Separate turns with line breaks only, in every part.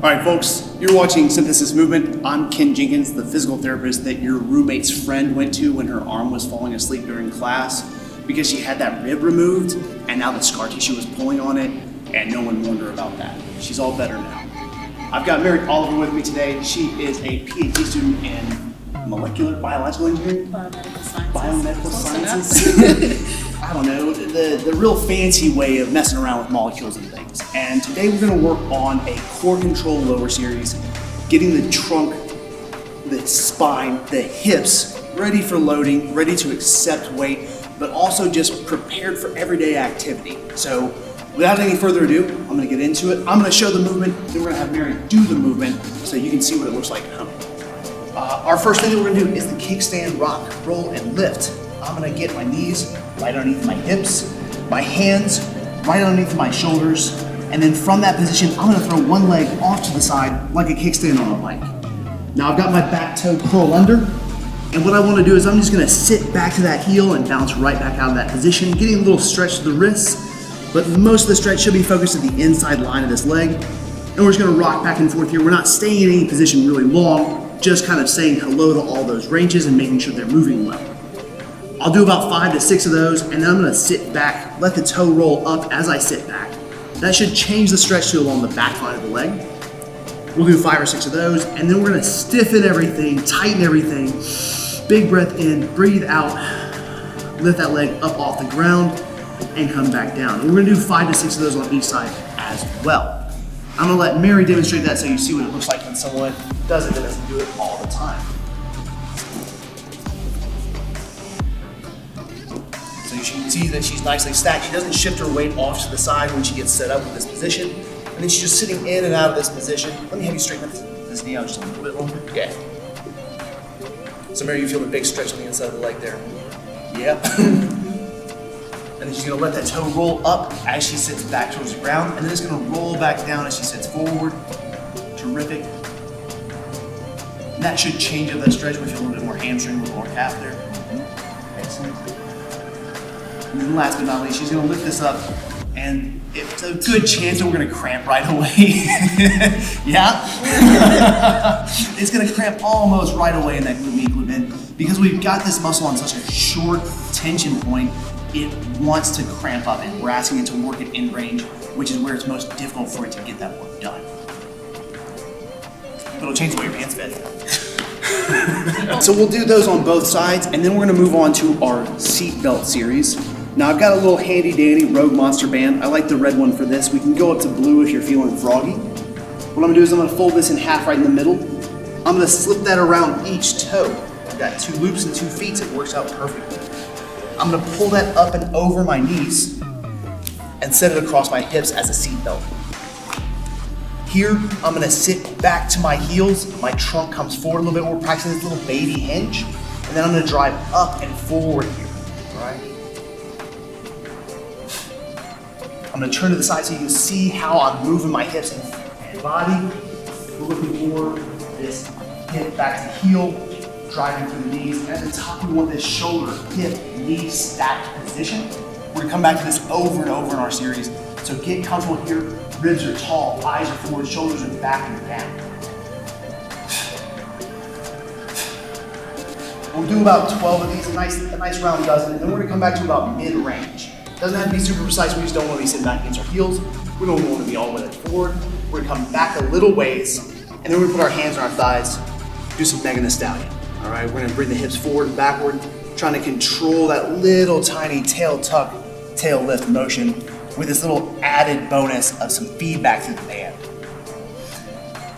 All right, folks, you're watching Synthesis Movement. I'm Ken Jenkins, the physical therapist that your roommate's friend went to when her arm was falling asleep during class because she had that rib removed and now the scar tissue was pulling on it and no one warned her about that. She's all better now. I've got Mary Oliver with me today. She is a PhD student in molecular biological engineering? Biomedical sciences. I don't know, the real fancy way of messing around with molecules and things. And today we're gonna work on a core control lower series, getting the trunk, the spine, the hips ready for loading, ready to accept weight, but also just prepared for everyday activity. So without any further ado, I'm gonna get into it. I'm gonna show the movement, then we're gonna have Mary do the movement so you can see what it looks like at home. Our first thing that we're gonna do is the kickstand rock, roll, and lift. I'm gonna get my knees right underneath my hips, my hands right underneath my shoulders, and then from that position, I'm gonna throw one leg off to the side like a kickstand on a bike. Now I've got my back toe curl under, and what I wanna do is I'm just gonna sit back to that heel and bounce right back out of that position, getting a little stretch to the wrists, but most of the stretch should be focused at the inside line of this leg, and we're just gonna rock back and forth here. We're not staying in any position really long, just kind of saying hello to all those ranges and making sure they're moving well. I'll do about 5 to 6 of those, and then I'm gonna sit back, let the toe roll up as I sit back. That should change the stretch to along the back line of the leg. We'll do 5 or 6 of those, and then we're gonna stiffen everything, tighten everything. Big breath in, breathe out, lift that leg up off the ground, and come back down. And we're gonna do 5 to 6 of those on each side as well. I'm gonna let Mary demonstrate that so you see what it looks like when someone does it that doesn't do it all the time. So you can see that she's nicely stacked. She doesn't shift her weight off to the side when she gets set up in this position. And then she's just sitting in and out of this position. Let me have you straighten this knee out just a little bit longer. Okay. So Mary, you feel the big stretch on the inside of the leg there? Yep. And then she's gonna let that toe roll up as she sits back towards the ground. And then it's gonna roll back down as she sits forward. Terrific. And that should change up that stretch. We feel a little bit more hamstring, a little more calf there. Excellent. And then last but not least, she's gonna lift this up, and it's a good chance that we're gonna cramp right away. Yeah? It's gonna cramp almost right away in that glute med glute because we've got this muscle on such a short tension point, it wants to cramp up, and we're asking it to work at end range, which is where it's most difficult for it to get that work done. But it'll change the way your hands fit. So we'll do those on both sides, and then we're gonna move on to our seatbelt series. Now I've got a little handy dandy Rogue Monster band. I like the red one for this. We can go up to blue if you're feeling froggy. What I'm gonna do is I'm gonna fold this in half right in the middle. I'm gonna slip that around each toe. I've got 2 loops and 2 feet, so it works out perfectly. I'm gonna pull that up and over my knees and set it across my hips as a seatbelt. Here, I'm gonna sit back to my heels. My trunk comes forward a little bit. We're practicing this little baby hinge. And then I'm gonna drive up and forward here, all right? I'm gonna turn to the side so you can see how I'm moving my hips and body. We're looking for this hip back to heel, driving through the knees. And at the top, we want this shoulder, hip, knee stacked position. We're gonna come back to this over and over in our series. So get comfortable here. Ribs are tall, eyes are forward, shoulders are back and down. We'll do about 12 of these, a nice round dozen, and then we're gonna come back to about mid-range. Doesn't have to be super precise, we just don't want to be sitting back against our heels. We don't want to be all the way forward. We're gonna come back a little ways, and then we're gonna put our hands on our thighs, do some Megan Thee Stallion. All right, we're gonna bring the hips forward and backward, trying to control that little tiny tail tuck, tail lift motion with this little added bonus of some feedback through the band.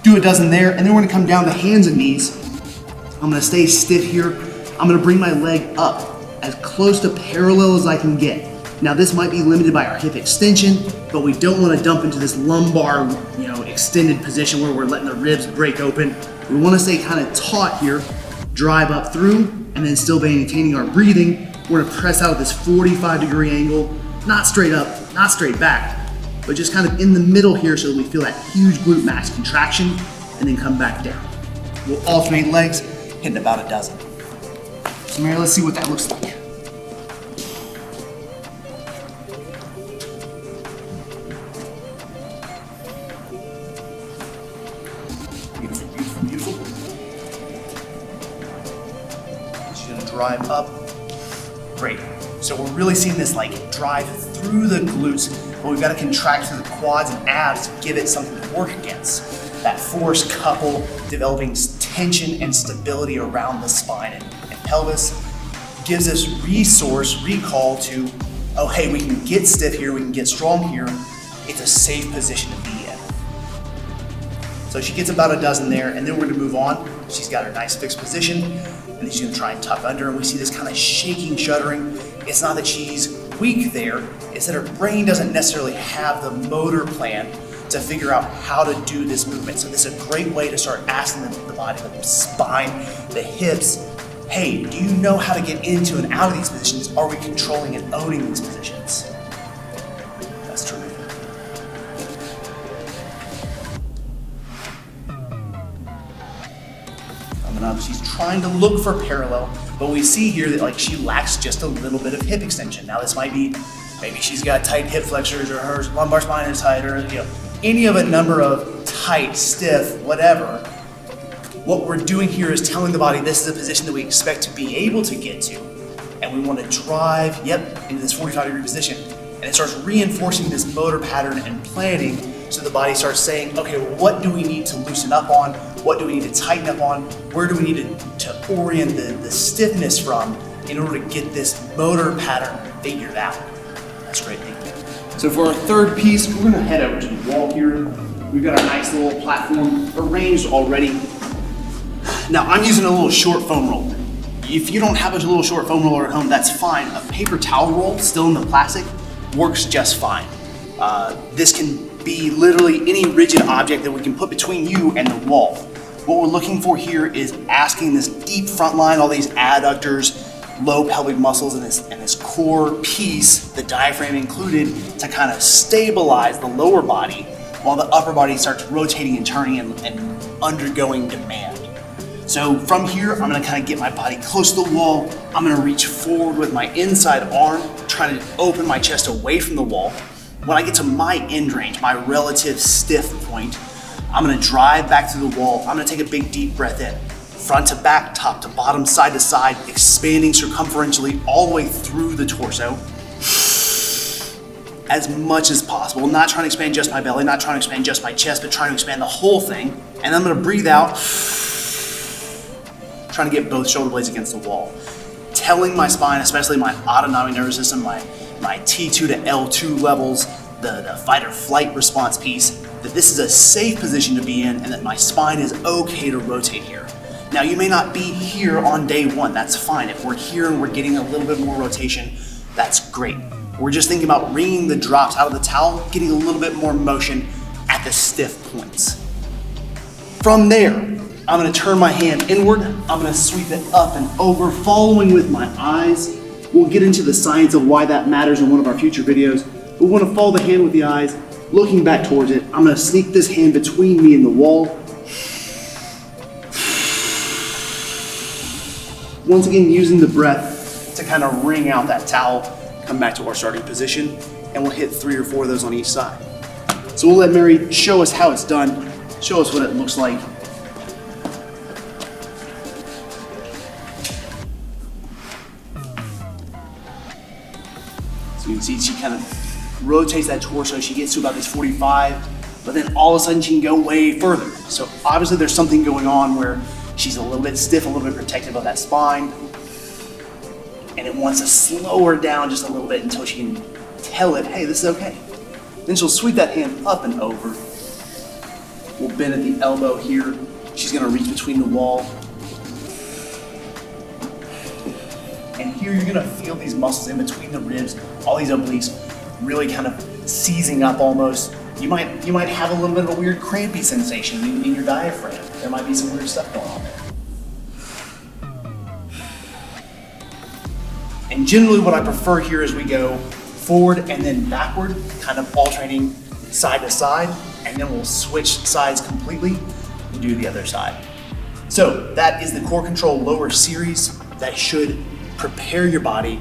Do a dozen there, and then we're gonna come down to hands and knees. I'm gonna stay stiff here. I'm gonna bring my leg up as close to parallel as I can get. Now this might be limited by our hip extension, but we don't wanna dump into this lumbar, extended position where we're letting the ribs break open. We wanna stay kind of taut here, drive up through, and then still maintaining our breathing. We're gonna press out at this 45-degree angle, not straight up, not straight back, but just kind of in the middle here so that we feel that huge glute max contraction, and then come back down. We'll alternate legs, hitting about a dozen. So Mary, let's see what that looks like. drive up. Great. So we're really seeing this like drive through the glutes, but we've got to contract through the quads and abs to give it something to work against. That force couple developing tension and stability around the spine and pelvis gives us recall to, oh hey, we can get stiff here, we can get strong here. It's a safe position to be in. So she gets about a dozen there, and then we're gonna move on. She's got her nice fixed position, and then she's gonna try and tuck under, and we see this kind of shaking, shuddering. It's not that she's weak there, it's that her brain doesn't necessarily have the motor plan to figure out how to do this movement. So this is a great way to start asking the body, the spine, the hips, hey, do you know how to get into and out of these positions? Are we controlling and owning these positions? That's true. Coming up, she's trying to look for parallel, but we see here that like she lacks just a little bit of hip extension. Now this might be, maybe she's got tight hip flexors, or her lumbar spine is tight, or any of a number of tight, stiff, whatever. What we're doing here is telling the body this is a position that we expect to be able to get to, and we want to drive, into this 45-degree position. And it starts reinforcing this motor pattern and planning, so the body starts saying, okay, well, what do we need to loosen up on? What do we need to tighten up on? Where do we need to orient the stiffness from in order to get this motor pattern figured out? That's great. So for our third piece, we're gonna head over to the wall here. We've got our nice little platform arranged already. Now I'm using a little short foam roller. If you don't have a little short foam roller at home, that's fine. A paper towel roll, still in the plastic, works just fine. This can be literally any rigid object that we can put between you and the wall. What we're looking for here is asking this deep front line, all these adductors, low pelvic muscles, and this core piece, the diaphragm included, to kind of stabilize the lower body while the upper body starts rotating and turning and undergoing demand. So from here, I'm gonna kind of get my body close to the wall. I'm gonna reach forward with my inside arm, trying to open my chest away from the wall. When I get to my end range, my relative stiff point, I'm gonna drive back through the wall. I'm gonna take a big deep breath in. Front to back, top to bottom, side to side, expanding circumferentially all the way through the torso. As much as possible. Not trying to expand just my belly, not trying to expand just my chest, but trying to expand the whole thing. And then I'm gonna breathe out, trying to get both shoulder blades against the wall. Telling my spine, especially my autonomic nervous system, my T2 to L2 levels, the fight or flight response piece, that this is a safe position to be in and that my spine is okay to rotate here. Now you may not be here on day one, that's fine. If we're here and we're getting a little bit more rotation, that's great. We're just thinking about wringing the drops out of the towel, getting a little bit more motion at the stiff points. From there, I'm gonna turn my hand inward, I'm gonna sweep it up and over, following with my eyes. We'll get into the science of why that matters in one of our future videos. We wanna follow the hand with the eyes, looking back towards it. I'm gonna sneak this hand between me and the wall. Once again, using the breath to kind of wring out that towel, come back to our starting position, and we'll hit 3 or 4 of those on each side. So we'll let Mary show us how it's done, show us what it looks like. So you can see she kind of rotates that torso, she gets to about this 45, but then all of a sudden she can go way further. So obviously there's something going on where she's a little bit stiff, a little bit protective of that spine, and it wants to slow her down just a little bit until she can tell it, hey, this is okay. Then she'll sweep that hand up and over. We'll bend at the elbow here. She's gonna reach between the wall. And here you're gonna feel these muscles in between the ribs, all these obliques, really kind of seizing up almost. You might have a little bit of a weird crampy sensation in your diaphragm. There might be some weird stuff going on there. And generally what I prefer here is we go forward and then backward, kind of alternating side to side, and then we'll switch sides completely and do the other side. So that is the core control lower series that should prepare your body,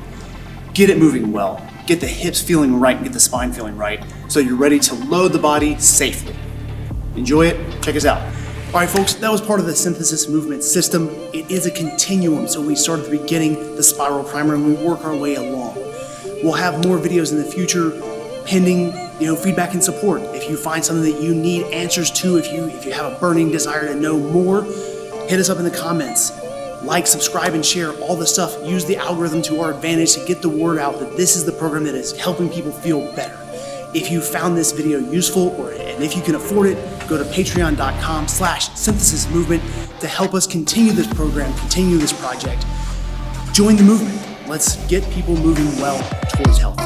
get it moving well, get the hips feeling right, and get the spine feeling right, so you're ready to load the body safely. Enjoy it, check us out. All right, folks, that was part of the synthesis movement system. It is a continuum, so we start at the beginning, the spiral primer, and we work our way along. We'll have more videos in the future, pending feedback and support. If you find something that you need answers to, if you have a burning desire to know more, hit us up in the comments. Like, subscribe, and share all the stuff. Use the algorithm to our advantage to get the word out that this is the program that is helping people feel better. If you found this video useful, and if you can afford it, go to patreon.com/synthesismovement to help us continue this program, continue this project. Join the movement. Let's get people moving well towards health.